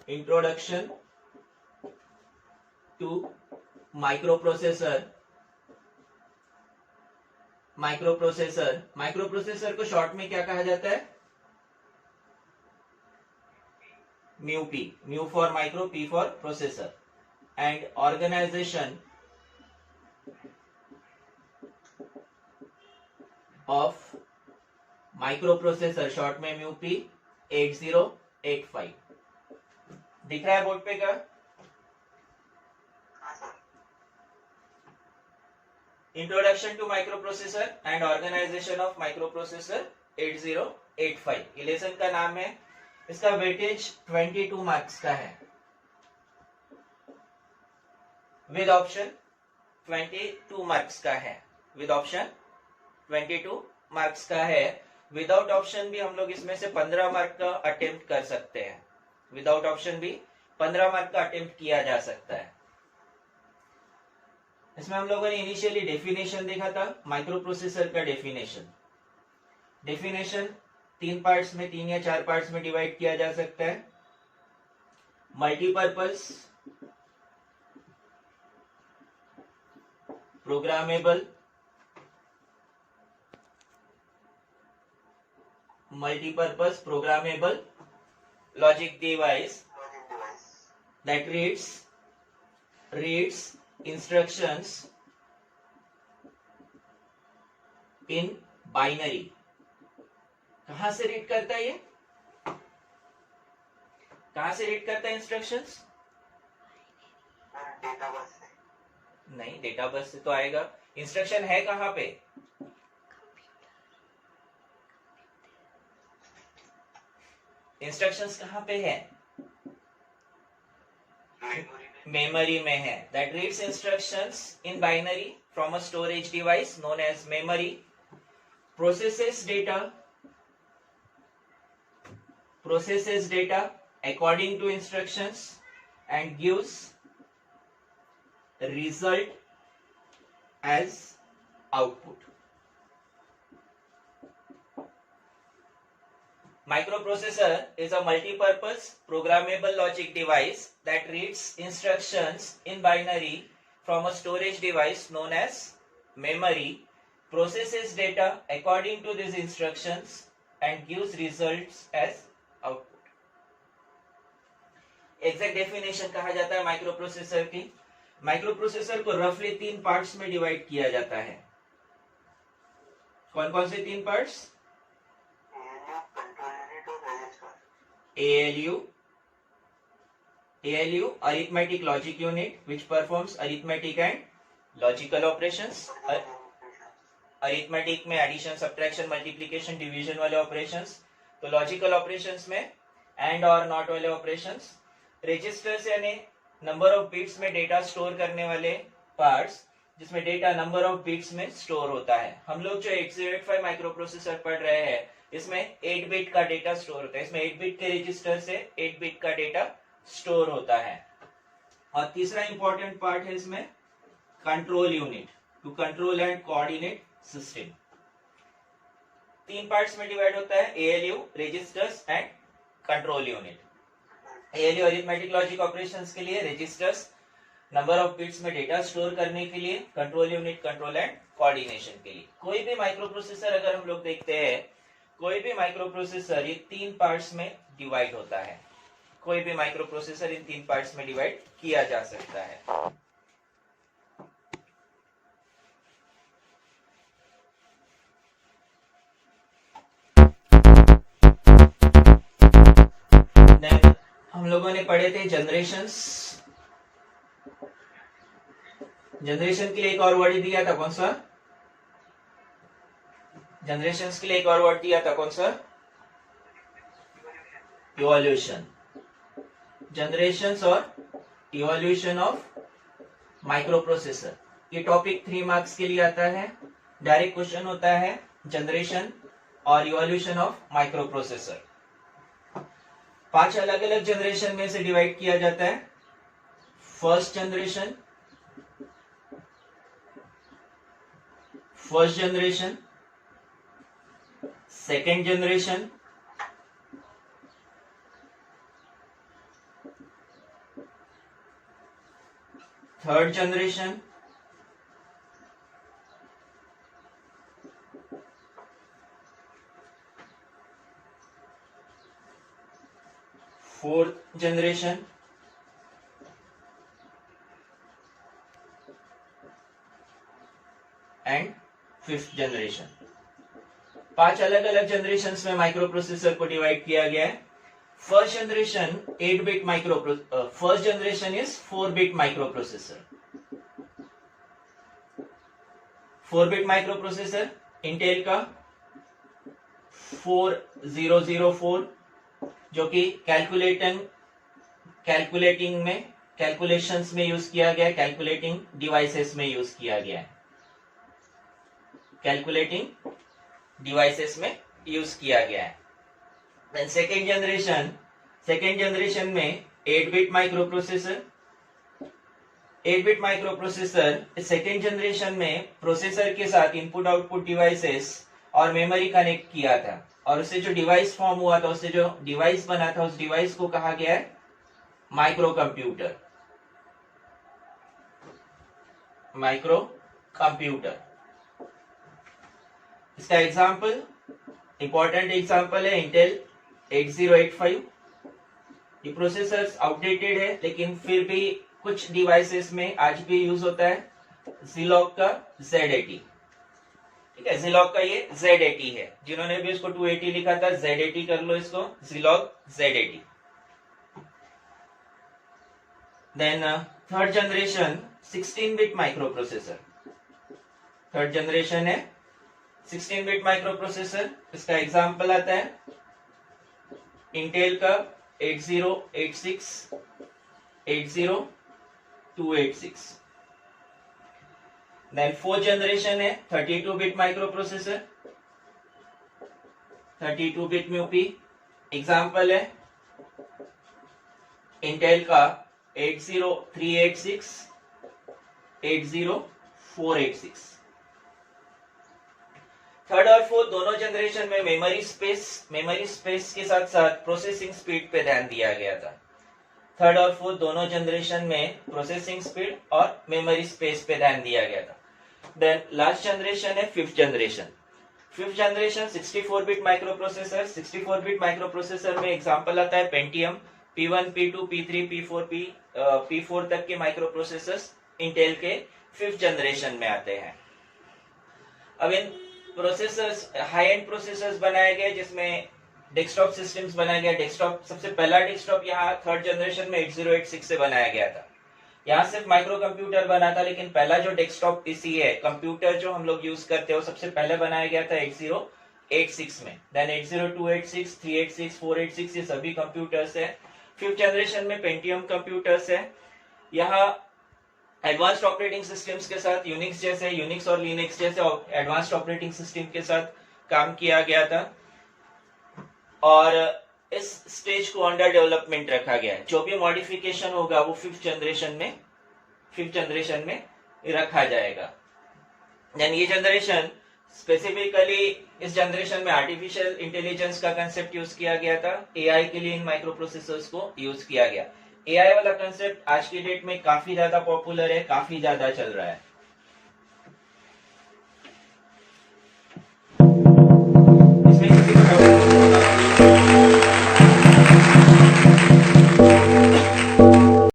Introduction to microprocessor. Microprocessor को short में क्या कहा जाता है? Mu P, mu for micro, P for processor. And organisation of microprocessor, short में म्यू पी 8085। दिख रहा है बोर्ड पे क्या? Introduction to microprocessor and organisation of microprocessor 8085, ये लेसन का नाम है। इसका वेटेज 22 मार्क्स का है, विद ऑप्शन 22 मार्क्स का है, विद ऑप्शन 22 मार्क्स का है। विदाउट ऑप्शन भी हम लोग इसमें से 15 मार्क का अटेम्प्ट कर सकते हैं। विदाउट ऑप्शन भी 15 मार्क का अटेम्प्ट किया जा सकता है। इसमें हम लोगों ने इनिशियली डेफिनेशन देखा था, माइक्रो प्रोसेसर का डेफिनेशन 3 पार्ट्स में, 3 या 4 पार्ट्स में डिवाइड किया जा सकता है। Multipurpose, programmable, logic device that reads instructions in binary। कहां से रीड करता है ये? कहां से रीड करता है इंस्ट्रक्शंस? डेटाबेस से। नहीं, डेटाबेस से तो आएगा। इंस्ट्रक्शन है कहां पे? इंस्ट्रक्शंस कहां पे है? मेमोरी में है। That reads instructions in binary from a storage device known as memory, processes data according to instructions and gives result as output। Microprocessor is a multi-purpose programmable logic device that reads instructions in binary from a storage device known as memory, processes data according to these instructions and gives results as output। Exact definition कहा जाता है microprocessor की। Microprocessor को रफली 3 parts में divide किया जाता है। कौन कौन से 3 parts? ALU, arithmetic logic unit which performs arithmetic and logical operations। Arithmetic में एडिशन, सब्ट्रैक्शन, मल्टीप्लिकेशन, डिवीजन वाले ऑपरेशंस। तो लॉजिकल ऑपरेशंस में एंड और नॉट वाले ऑपरेशंस। रजिस्टर्स यानी नंबर ऑफ बिट्स में डेटा स्टोर करने वाले पार्ट्स, जिसमें डेटा नंबर ऑफ बिट्स में स्टोर होता है। हम लोग जो 8085 माइक्रोप्रोसेसर पढ़ रहे हैं, इसमें 8 बिट का डेटा स्टोर होता है। इसमें 8 बिट के रजिस्टर से 8 बिट का डेटा स्टोर होता है। और तीसरा इंपॉर्टेंट पार्ट है इसमें control unit, to control and coordinate system. 3 parts में डिवाइड होता है, ALU, registers and control unit. ALU arithmetic logic operations के लिए, रजिस्टर्स नंबर ऑफ बिट्स में डेटा स्टोर करने के लिए, control unit control and coordination के लिए। कोई भी माइक्रोप्रोसेसर अगर हम लोग देखते हैं, कोई भी माइक्रोप्रोसेसर ये 3 पार्ट्स में डिवाइड होता है। कोई भी माइक्रोप्रोसेसर इन 3 पार्ट्स में डिवाइड किया जा सकता है। हम लोगों ने पढ़े थे जनरेशंस। जनरेशन के लिए एक और वर्ड दिया था, कौन सा? जनरेशंस के लिए एक और वर्ड दिया था, कौन सा? इवोल्यूशन। जनरेशंस और इवोल्यूशन ऑफ माइक्रोप्रोसेसर, ये टॉपिक 3 मार्क्स के लिए आता है। डायरेक्ट क्वेश्चन होता है जनरेशन और इवोल्यूशन ऑफ माइक्रोप्रोसेसर। 5 अलग अलग जनरेशन में से डिवाइड किया जाता है। First generation, second generation, third generation, fourth generation and fifth generation. 5 अलग अलग जनरेशन में माइक्रो प्रोसेसर को डिवाइड किया गया है। First generation 8 bit first generation is 4 bit micro processor. 4 bit micro processor Intel का 4004, जो कि कैलकुलेटिंग में कैलकुलेशंस में यूज किया गया है, कैलकुलेटिंग डिवाइसेस में यूज किया गया है, कैलकुलेटिंग डिवाइसेस में यूज किया गया है। देन सेकेंड जनरेशन में 8 bit micro processor. 8 bit micro processor second generation में प्रोसेसर के साथ इनपुट आउटपुट डिवाइसेस और मेमोरी कनेक्ट किया था, और उससे जो डिवाइस फॉर्म हुआ था, उससे जो डिवाइस बना था, उस डिवाइस को कहा गया है माइक्रो कंप्यूटर। माइक्रो कंप्यूटर, इसका एग्जाम्पल, इंपॉर्टेंट एग्जाम्पल है इंटेल 8085। ये प्रोसेसर आउटडेटेड है, लेकिन फिर भी कुछ डिवाइसेस में आज भी यूज होता है Zilog का Z80। ठीक है, Zilog का ये Z80 है। जिन्होंने भी इसको 280 लिखा था, Z80 कर लो इसको, Zilog Z80। Then third generation 16 bit microprocessor. Third generation है 16 बिट माइक्रो प्रोसेसर। इसका एग्जांपल आता है इंटेल का 8086, 80286। देन फोर्थ जनरेशन है 32 बिट माइक्रो प्रोसेसर। 32 बिट में भी एग्जांपल है इंटेल का 80386, 80486। थर्ड और फोर्थ दोनों जनरेशन में मेमोरी स्पेस के साथ साथ प्रोसेसिंग स्पीड पे ध्यान दिया गया था। थर्ड और फोर्थ दोनों जनरेशन में प्रोसेसिंग स्पीड और मेमोरी स्पेस पे ध्यान दिया गया था। देन लास्ट जनरेशन है fifth generation. Fifth generation 64 bit micro processor. 64 bit micro processor में एग्जांपल आता है Pentium, P1, P2, P3, P4, P4 तक के माइक्रो प्रोसेसर्स इंटेल के फिफ्थ जनरेशन में आते हैं। अब इन प्रोसेसर्स, हाई एंड प्रोसेसर्स बनाए गए, जिसमें डेस्कटॉप सिस्टम्स बनाया गया। डेस्कटॉप, सबसे पहला डेस्कटॉप यहाँ थर्ड जनरेशन में 8086 से बनाया गया था। यहाँ सिर्फ माइक्रो कंप्यूटर बना था, लेकिन पहला जो डेस्कटॉप पीसी है, कंप्यूटर जो हम लोग यूज करते हैं, वो सबसे पहले बनाया गया था 8086 में। देन 80286, 386, 486 ये सभी कंप्यूटर्स है। फिफ्थ जनरेशन में पेंटियम कंप्यूटर्स है। यहाँ एडवांस्ड ऑपरेटिंग सिस्टम्स के साथ यूनिक्स और लिनक्स जैसे एडवांस्ड ऑपरेटिंग सिस्टम के साथ काम किया गया था, और इस स्टेज को अंडर डेवलपमेंट रखा गया है। जो भी मॉडिफिकेशन होगा वो फिफ्थ जनरेशन में रखा जाएगा। यानी ये जनरेशन स्पेसिफिकली, इस जनरेशन में आर्टिफिशियल इंटेलिजेंस का कंसेप्ट यूज किया गया था। एआई के लिए इन माइक्रो प्रोसेसर्स को यूज किया गया। एआई वाला कंसेप्ट आज की डेट में काफी ज्यादा पॉपुलर है, काफी ज्यादा चल रहा है। इसमें किसी को